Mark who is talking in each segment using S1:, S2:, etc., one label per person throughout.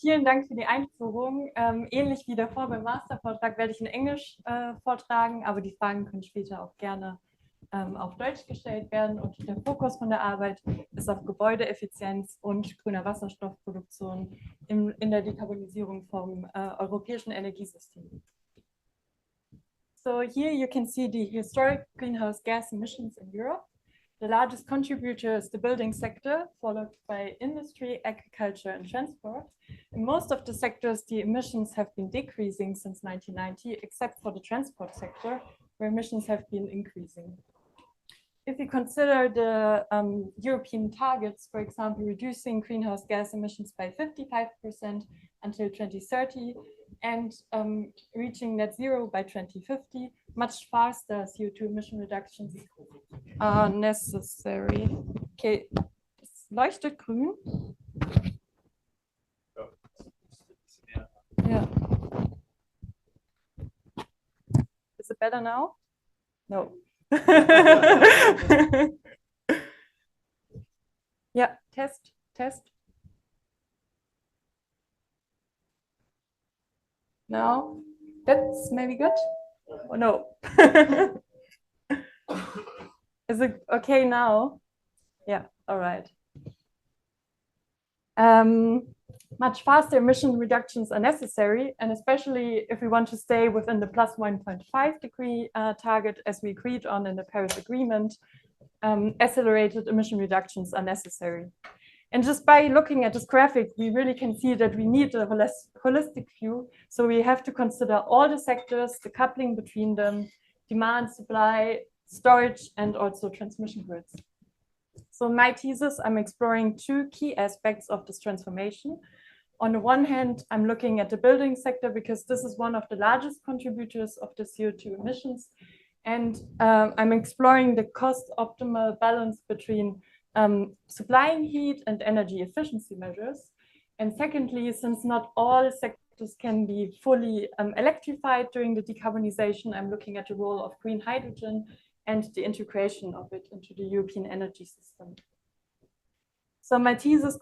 S1: vielen Dank für die Einführung. Ähnlich wie davor beim Mastervortrag werde ich in Englisch vortragen, aber die Fragen können später auch gerne auf Deutsch gestellt werden. Und der Fokus von der Arbeit ist auf Gebäudeeffizienz und grüner Wasserstoffproduktion in der Dekarbonisierung vom europäischen Energiesystem. So here you can see the historic greenhouse gas emissions in Europe. The largest contributor is the building sector, followed by industry, agriculture, and transport. In most of the sectors, the emissions have been decreasing since 1990, except for the transport sector, where emissions have been increasing. If we consider the European targets, for example, reducing greenhouse gas emissions by 55% until 2030 and reaching net zero by 2050, much faster CO2 emission reductions are necessary. Okay, es leuchtet grün. Yeah. Is it better now? No. Yeah, test. No, that's maybe good. Oh, no. Is it okay now? Yeah, all right. Much faster emission reductions are necessary, and especially if we want to stay within the plus 1.5 degree target as we agreed on in the Paris Agreement, accelerated emission reductions are necessary. And just by looking at this graphic, we really can see that we need a holistic view. So we have to consider all the sectors, the coupling between them, demand, supply, storage, and also transmission grids. So in my thesis, I'm exploring two key aspects of this transformation. On the one hand, I'm looking at the building sector because this is one of the largest contributors of the CO2 emissions. And I'm exploring the cost-optimal balance between supplying heat and energy efficiency measures. And secondly, since not all sectors can be fully electrified during the decarbonization, I'm looking at the role of green hydrogen and the integration of it into the European energy system. So my thesis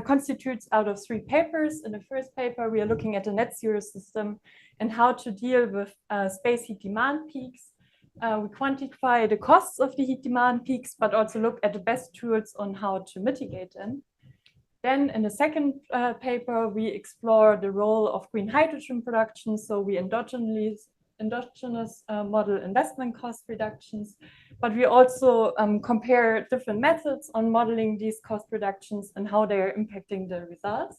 S1: constitutes out of 3 papers. In the first paper, we are looking at the net zero system and how to deal with space heat demand peaks. We quantify the costs of the heat demand peaks, but also look at the best tools on how to mitigate them. Then in the second paper, we explore the role of green hydrogen production. So we endogenous model investment cost reductions, but we also compare different methods on modeling these cost reductions and how they are impacting the results.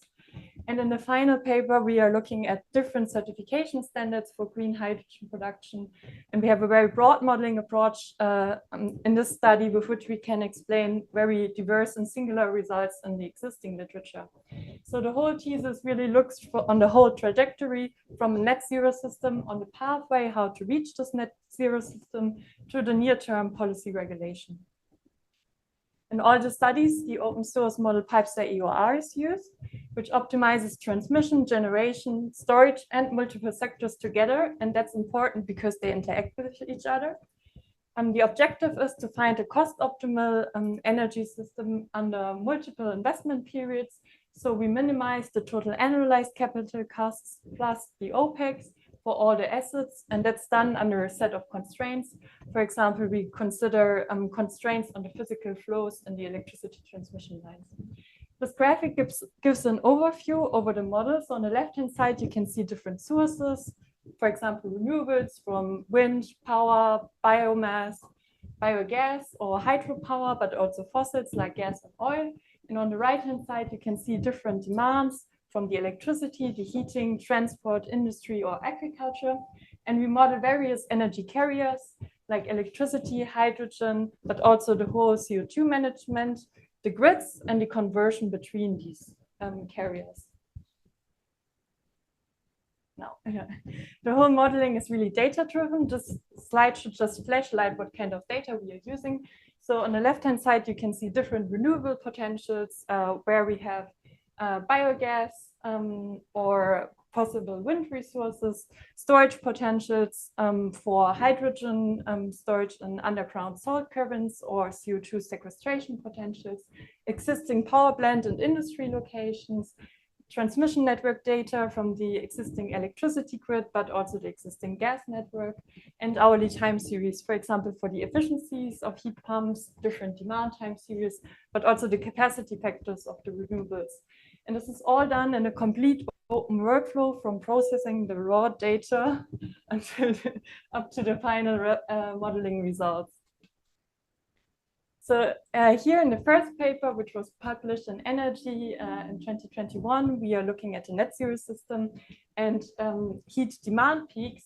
S1: And in the final paper, we are looking at different certification standards for green hydrogen production. And we have a very broad modeling approach in this study with which we can explain very diverse and singular results in the existing literature. So the whole thesis really looks on the whole trajectory from a net zero system on the pathway, how to reach this net zero system to the near-term policy regulation. In all the studies, the open source model Pipes.EOR is used, which optimizes transmission, generation, storage, and multiple sectors together. And that's important because they interact with each other. The objective is to find a cost-optimal energy system under multiple investment periods. So we minimize the total annualized capital costs plus the OPEX for all the assets, and that's done under a set of constraints. For example, we consider constraints on the physical flows in the electricity transmission lines. This graphic gives an overview over the models. On the left-hand side, you can see different sources, for example, renewables from wind, power, biomass, biogas, or hydropower, but also fossils like gas and oil. And on the right-hand side, you can see different demands from the electricity, the heating, transport, industry, or agriculture. And we model various energy carriers like electricity, hydrogen, but also the whole CO2 management, the grids, and the conversion between these carriers. Now, the whole modeling is really data-driven. This slide should just flashlight what kind of data we are using. So on the left-hand side, you can see different renewable potentials where we have biogas or possible wind resources, storage potentials for hydrogen storage in underground salt caverns or CO2 sequestration potentials, existing power plant and industry locations, transmission network data from the existing electricity grid, but also the existing gas network, and hourly time series, for example, for the efficiencies of heat pumps, different demand time series, but also the capacity factors of the renewables. And this is all done in a complete open workflow from processing the raw data until up to the final modeling results. So here in the first paper, which was published in Energy in 2021, we are looking at a net zero system and heat demand peaks.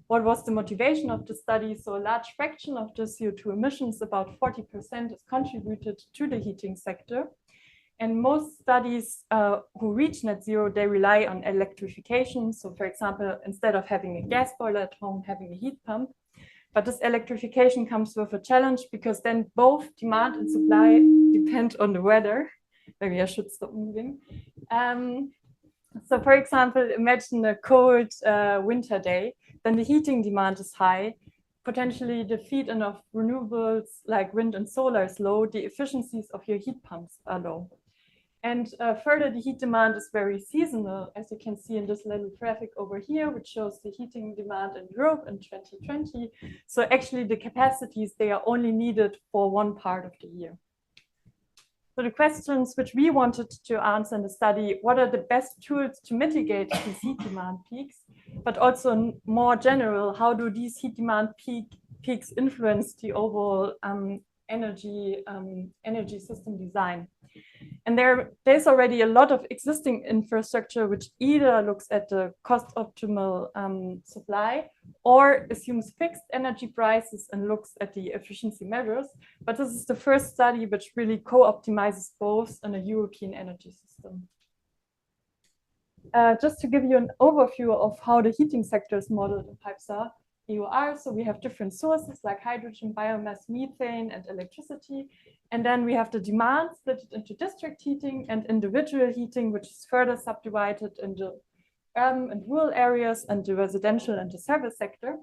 S1: What was the motivation of the study? So a large fraction of the CO2 emissions, about 40%, is contributed to the heating sector. And most studies who reach net zero, they rely on electrification. So for example, instead of having a gas boiler at home, having a heat pump. But this electrification comes with a challenge because then both demand and supply depend on the weather. Maybe I should stop moving. So for example, imagine a cold winter day, then the heating demand is high. Potentially the feed-in of renewables like wind and solar is low. The efficiencies of your heat pumps are low. And further, the heat demand is very seasonal, as you can see in this little graphic over here, which shows the heating demand in Europe in 2020. So actually the capacities, they are only needed for one part of the year. So the questions which we wanted to answer in the study, what are the best tools to mitigate these heat demand peaks? But also more general, how do these heat demand peaks influence the overall energy system design? And there's already a lot of existing infrastructure which either looks at the cost optimal supply or assumes fixed energy prices and looks at the efficiency measures. But this is the first study which really co-optimizes both in a European energy system. Just to give you an overview of how the heating sector is modeled in PIPESA EUR. So we have different sources like hydrogen, biomass, methane, and electricity. And then we have the demand split into district heating and individual heating, which is further subdivided into urban and rural areas and the residential and the service sector.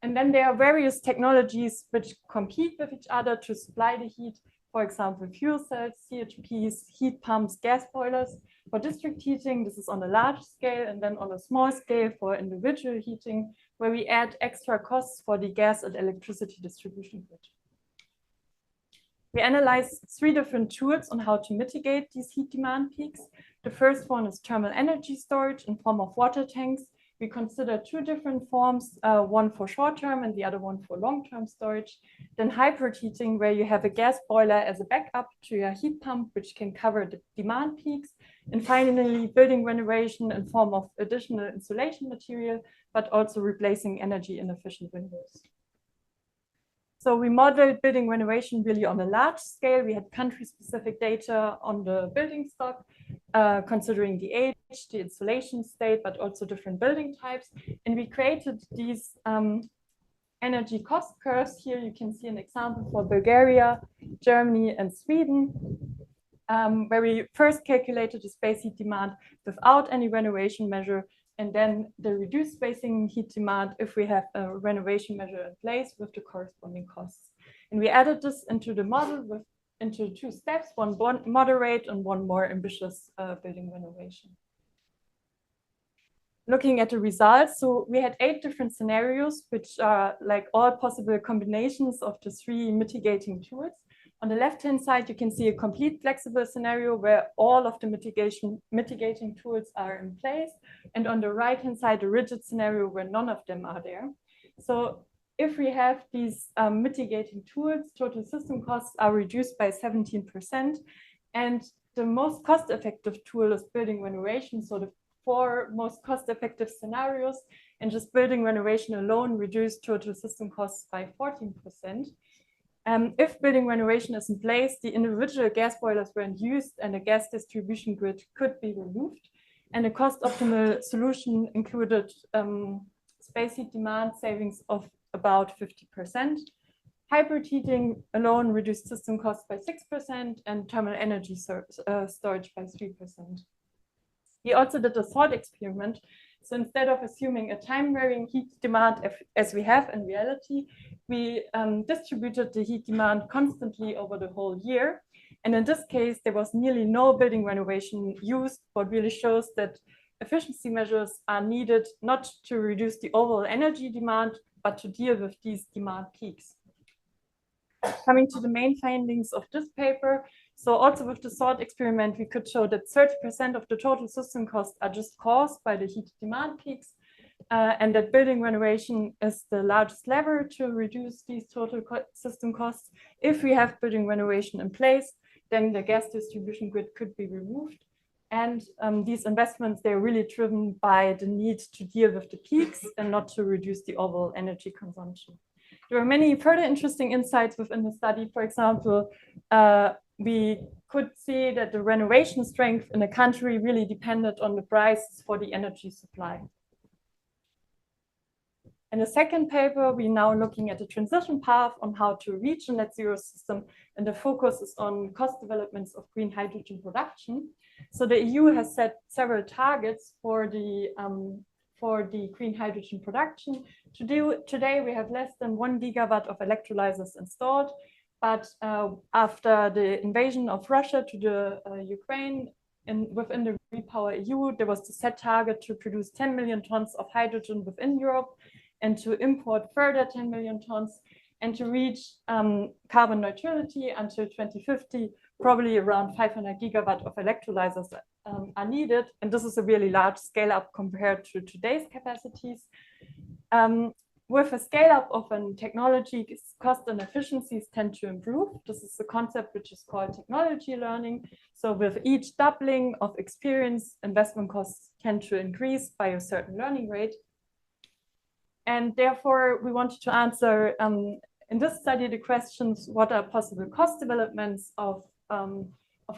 S1: And then there are various technologies which compete with each other to supply the heat. For example, fuel cells, CHPs, heat pumps, gas boilers. For district heating, this is on a large scale, and then on a small scale for individual heating, where we add extra costs for the gas and electricity distribution grid. We analyzed 3 different tools on how to mitigate these heat demand peaks. The first one is thermal energy storage in form of water tanks. We consider 2 different forms, one for short-term and the other one for long-term storage. Then hybrid heating, where you have a gas boiler as a backup to your heat pump, which can cover the demand peaks. And finally, building renovation in form of additional insulation material, but also replacing energy inefficient windows. So we modeled building renovation really on a large scale. We had country-specific data on the building stock, considering the age, the insulation state, but also different building types. And we created these energy cost curves. Here you can see an example for Bulgaria, Germany, and Sweden, where we first calculated the space heat demand without any renovation measure, and then the reduced spacing heat demand if we have a renovation measure in place with the corresponding costs. And we added this into the model into 2 steps, one moderate and one more ambitious building renovation. Looking at the results, so we had 8 different scenarios, which are like all possible combinations of the 3 mitigating tools. On the left-hand side, you can see a complete flexible scenario where all of the mitigating tools are in place. And on the right-hand side, a rigid scenario where none of them are there. So if we have these mitigating tools, total system costs are reduced by 17%. And the most cost-effective tool is building renovation. So the 4 most cost-effective scenarios, and just building renovation alone reduced total system costs by 14%. If building renovation is in place, the individual gas boilers weren't used and a gas distribution grid could be removed. And a cost-optimal solution included space heat demand savings of about 50%. Hybrid heating alone reduced system costs by 6% and thermal energy storage by 3%. We also did a thought experiment. So instead of assuming a time-varying heat demand as we have in reality, we distributed the heat demand constantly over the whole year. And in this case, there was nearly no building renovation used, what really shows that efficiency measures are needed not to reduce the overall energy demand, but to deal with these demand peaks. Coming to the main findings of this paper, so also with the thought experiment, we could show that 30% of the total system costs are just caused by the heat demand peaks, and that building renovation is the largest lever to reduce these total system costs. If we have building renovation in place, then the gas distribution grid could be removed. And these investments, they're really driven by the need to deal with the peaks and not to reduce the overall energy consumption. There are many further interesting insights within the study. For example, we could see that the renovation strength in a country really depended on the prices for the energy supply. In the second paper, we're now looking at the transition path on how to reach a net zero system, and the focus is on cost developments of green hydrogen production. So the EU has set several targets for the green hydrogen production. Today, we have less than 1 gigawatt of electrolyzers installed, but after the invasion of Russia to the Ukraine, within the Repower EU, there was the set target to produce 10 million tons of hydrogen within Europe, and to import further 10 million tons, and to reach carbon neutrality until 2050, probably around 500 gigawatt of electrolyzers are needed. And this is a really large scale up compared to today's capacities. With a scale up of a technology, cost and efficiencies tend to improve. This is a concept which is called technology learning. So with each doubling of experience, investment costs tend to increase by a certain learning rate. And therefore, we wanted to answer in this study the questions: what are possible cost developments of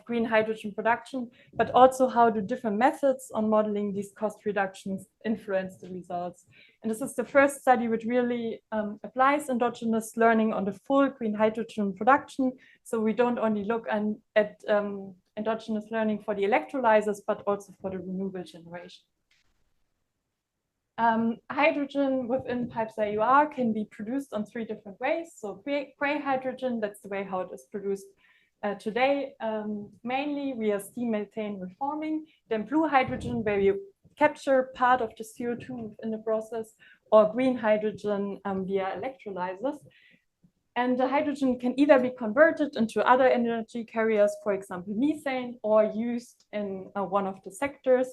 S1: green hydrogen production, but also how do different methods on modeling these cost reductions influence the results. And this is the first study which really applies endogenous learning on the full green hydrogen production. So we don't only look at endogenous learning for the electrolyzers, but also for the renewable generation. Hydrogen within pipes EUR can be produced on 3 different ways. So gray hydrogen, that's the way how it is produced today, mainly via steam methane reforming. Then blue hydrogen, where you capture part of the CO2 in the process, or green hydrogen via electrolyzers. And the hydrogen can either be converted into other energy carriers, for example, methane, or used in one of the sectors.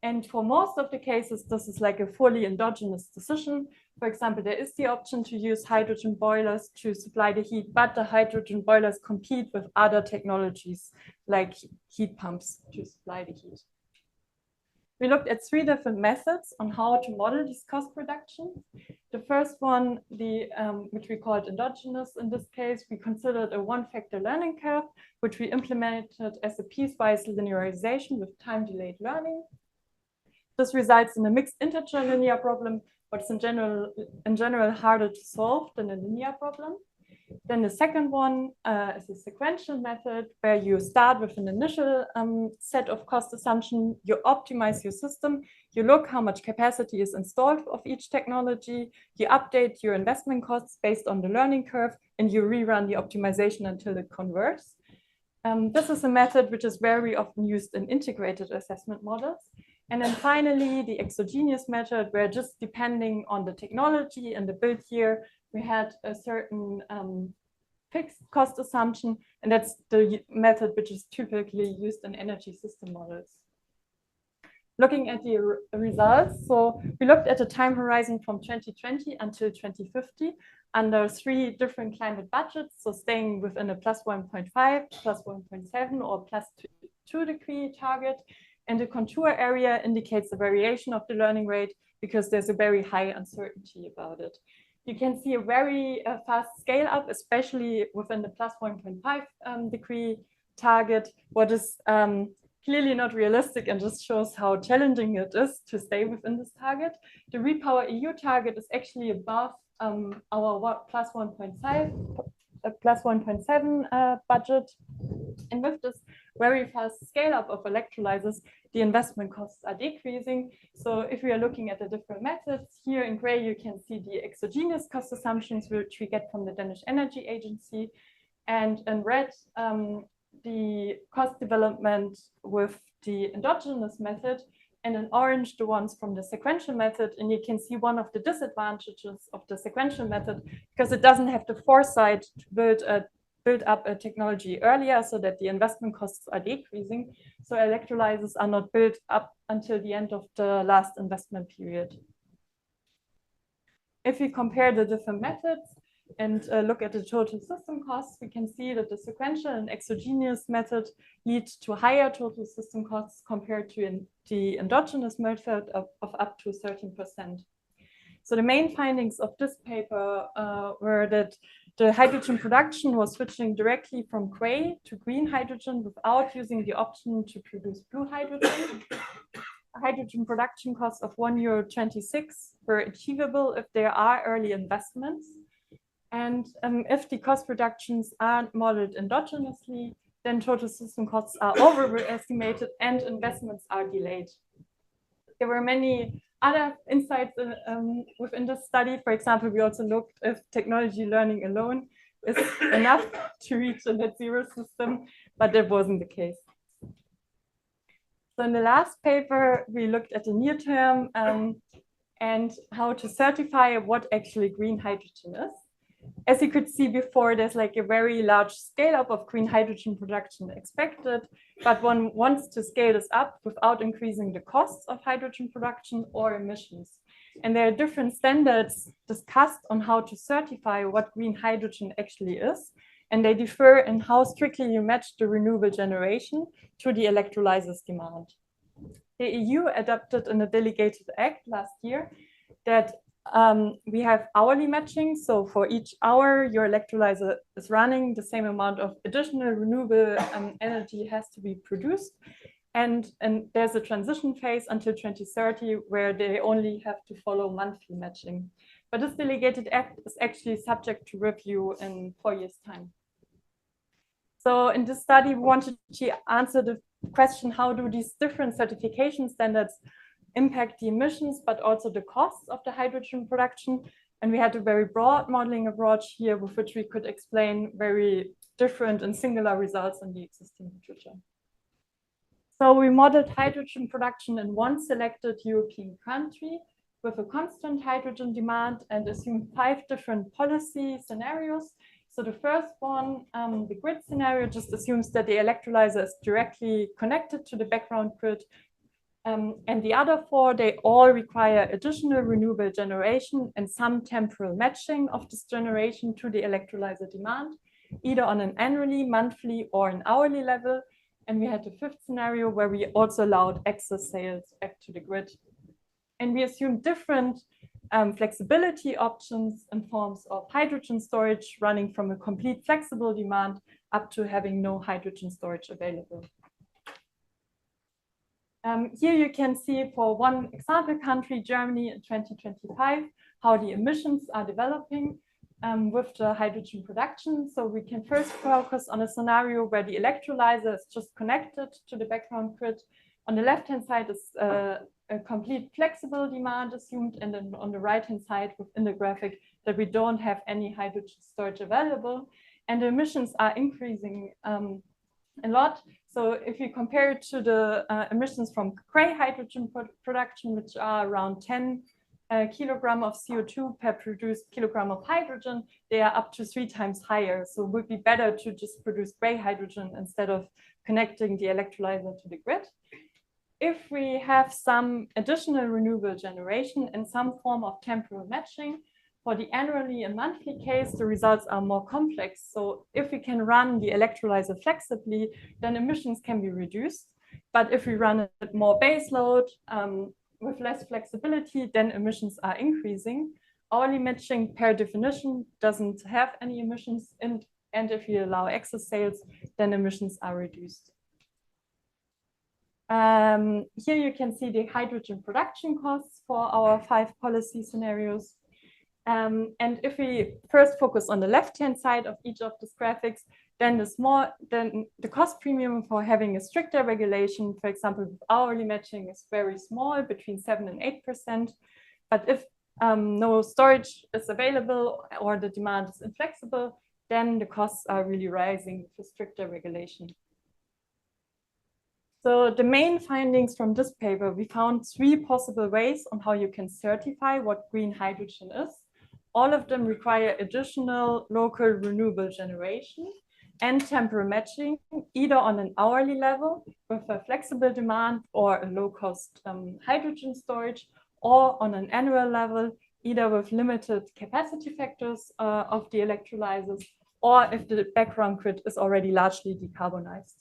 S1: And for most of the cases, this is like a fully endogenous decision. For example, there is the option to use hydrogen boilers to supply the heat, but the hydrogen boilers compete with other technologies like heat pumps to supply the heat. We looked at 3 different methods on how to model this cost reduction. The first one, which we called endogenous in this case, we considered a 1-factor learning curve, which we implemented as a piecewise linearization with time-delayed learning. This results in a mixed integer linear problem, but it's in general harder to solve than a linear problem. Then the second one is a sequential method where you start with an initial set of cost assumption, you optimize your system, you look how much capacity is installed of each technology, you update your investment costs based on the learning curve, and you rerun the optimization until it converts. This is a method which is very often used in integrated assessment models. And then finally, the exogenous method, where just depending on the technology and the build year, we had a certain fixed cost assumption, and that's the method which is typically used in energy system models. Looking at the results, so we looked at a time horizon from 2020 until 2050 under 3 different climate budgets, so staying within a +1.5, +1.7, or +2 degree target. And the contour area indicates the variation of the learning rate because there's a very high uncertainty about it. You can see a very fast scale up, especially within the +1.5 degree target, what is clearly not realistic and just shows how challenging it is to stay within this target. The Repower EU target is actually above our +1.7 budget. And with this very fast scale up of electrolyzers, the investment costs are decreasing. So if we are looking at the different methods, here in gray, you can see the exogenous cost assumptions, which we get from the Danish Energy Agency. and in red, the cost development with the endogenous method, and in orange, the ones from the sequential method. And you can see one of the disadvantages of the sequential method, because it doesn't have the foresight to build up a technology earlier so that the investment costs are decreasing. So electrolyzers are not built up until the end of the last investment period. If we compare the different methods and look at the total system costs, we can see that the sequential and exogenous method lead to higher total system costs compared to the endogenous method of up to 13%. So the main findings of this paper were that the hydrogen production was switching directly from gray to green hydrogen without using the option to produce blue hydrogen. Hydrogen production costs of €1.26 were achievable if there are early investments. And if the cost reductions aren't modeled endogenously, then total system costs are overestimated and investments are delayed. There were many other insights within this study. For example, we also looked if technology learning alone is enough to reach a net zero system, but that wasn't the case. So in the last paper, we looked at the near term and how to certify what actually green hydrogen is. As you could see before, there's like a very large scale up of green hydrogen production expected, but one wants to scale this up without increasing the costs of hydrogen production or emissions. And there are different standards discussed on how to certify what green hydrogen actually is. And they differ in how strictly you match the renewable generation to the electrolyzers demand. The EU adopted in a delegated act last year that we have hourly matching. So for each hour your electrolyzer is running, the same amount of additional renewable energy has to be produced. And there's a transition phase until 2030 where they only have to follow monthly matching. But this delegated act is actually subject to review in 4 years' time. So in this study, we wanted to answer the question, how do these different certification standards impact the emissions, but also the costs of the hydrogen production? And we had a very broad modeling approach here with which we could explain very different and singular results in the existing literature. So we modeled hydrogen production in one selected European country with a constant hydrogen demand and assumed 5 different policy scenarios. So the first one, the grid scenario, just assumes that the electrolyzer is directly connected to the background grid. And the other 4, they all require additional renewable generation and some temporal matching of this generation to the electrolyzer demand, either on an annually, monthly, or an hourly level. And we had the 5th scenario where we also allowed excess sales back to the grid. And we assumed different flexibility options in forms of hydrogen storage running from a complete flexible demand up to having no hydrogen storage available. Here you can see for one example country, Germany in 2025, how the emissions are developing with the hydrogen production. So we can first focus on a scenario where the electrolyzer is just connected to the background grid. On the left-hand side is a complete flexible demand assumed, and then on the right-hand side within the graphic that we don't have any hydrogen storage available. And the emissions are increasing a lot. So if you compare it to the emissions from gray hydrogen production, which are around 10 kilogram of CO2 per produced kilogram of hydrogen, they are up to 3 times higher. So it would be better to just produce gray hydrogen instead of connecting the electrolyzer to the grid. If we have some additional renewable generation in some form of temporal matching, for the annually and monthly case, the results are more complex. So if we can run the electrolyzer flexibly, then emissions can be reduced. But if we run it more baseload with less flexibility, then emissions are increasing. Hourly matching per definition doesn't have any emissions, and if we allow excess sales, then emissions are reduced. Here you can see the hydrogen production costs for our 5 policy scenarios. And if we first focus on the left-hand side of each of these graphics, then the cost premium for having a stricter regulation, for example, with hourly matching, is very small, between 7% and 8%. But if no storage is available or the demand is inflexible, then the costs are really rising for stricter regulation. So the main findings from this paper, we found 3 possible ways on how you can certify what green hydrogen is. All of them require additional local renewable generation and temporal matching, either on an hourly level with a flexible demand or a low-cost hydrogen storage, or on an annual level, either with limited capacity factors of the electrolyzers, or if the background grid is already largely decarbonized.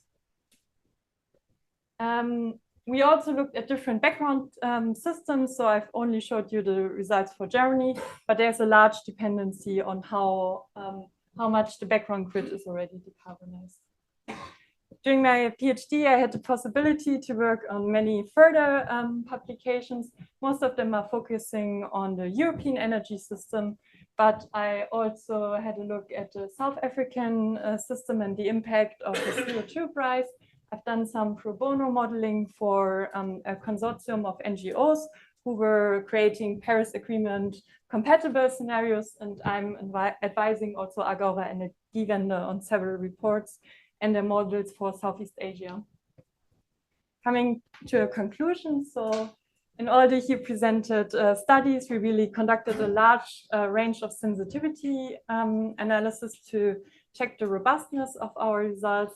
S1: We also looked at different background systems, so I've only showed you the results for Germany, but there's a large dependency on how much the background grid is already decarbonized. During my PhD, I had the possibility to work on many further publications. Most of them are focusing on the European energy system, but I also had a look at the South African system and the impact of the CO2 price. I've done some pro bono modeling for a consortium of NGOs who were creating Paris Agreement compatible scenarios, and I'm advising also Agora Energiewende on several reports and their models for Southeast Asia. Coming to a conclusion, so in all the here presented studies, we really conducted a large range of sensitivity analysis to check the robustness of our results.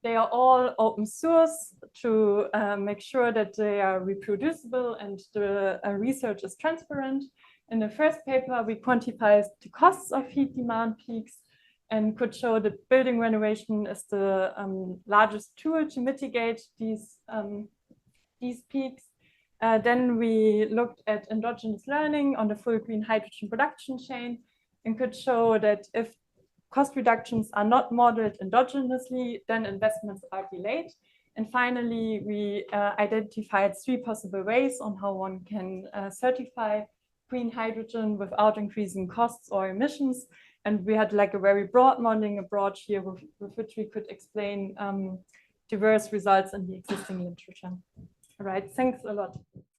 S1: They are all open source to make sure that they are reproducible and the research is transparent. In the first paper, we quantified the costs of heat demand peaks and could show that building renovation is the largest tool to mitigate these peaks. Then we looked at endogenous learning on the full green hydrogen production chain and could show that if cost reductions are not modeled endogenously, then investments are delayed. And finally, we identified 3 possible ways on how one can certify green hydrogen without increasing costs or emissions. And we had like a very broad modeling approach here with which we could explain diverse results in the existing literature. All right, thanks a lot.